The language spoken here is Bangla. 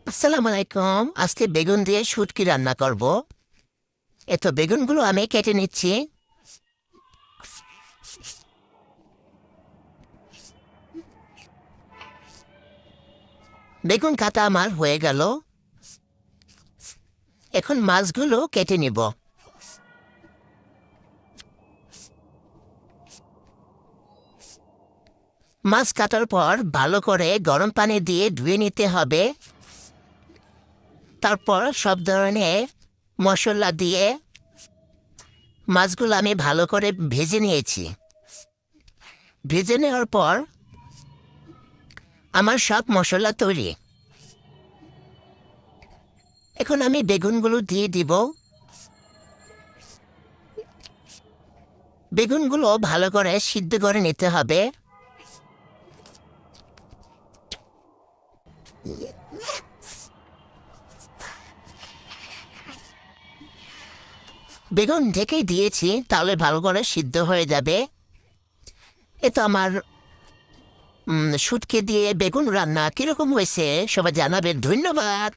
আসসালামু আলাইকুম। আজকে বেগুন দিয়ে শুটকি রান্না করব। বেগুনগুলো আমি কেটে নিচ্ছি। বেগুন কাটা আমার হয়ে গেল। এখন মাছগুলো কেটে নিব। মাছ কাটার পর ভালো করে গরম পানি দিয়ে ধুয়ে নিতে হবে। তারপর সব ধরনের মশলা দিয়ে মাছগুলো আমি ভালো করে ভেজে নিয়েছি। ভেজে নেওয়ার পর আমার সব মশলা তৈরি। এখন আমি বেগুনগুলো দিয়ে দিব। বেগুনগুলো ভালো করে সিদ্ধ করে নিতে হবে। বেগুন ঢেকেই দিয়েছি, তাহলে ভালো করে সিদ্ধ হয়ে যাবে। আমার শুটকি দিয়ে বেগুন রান্না কিরকম হয়েছে সবাই জানাবেন। ধন্যবাদ।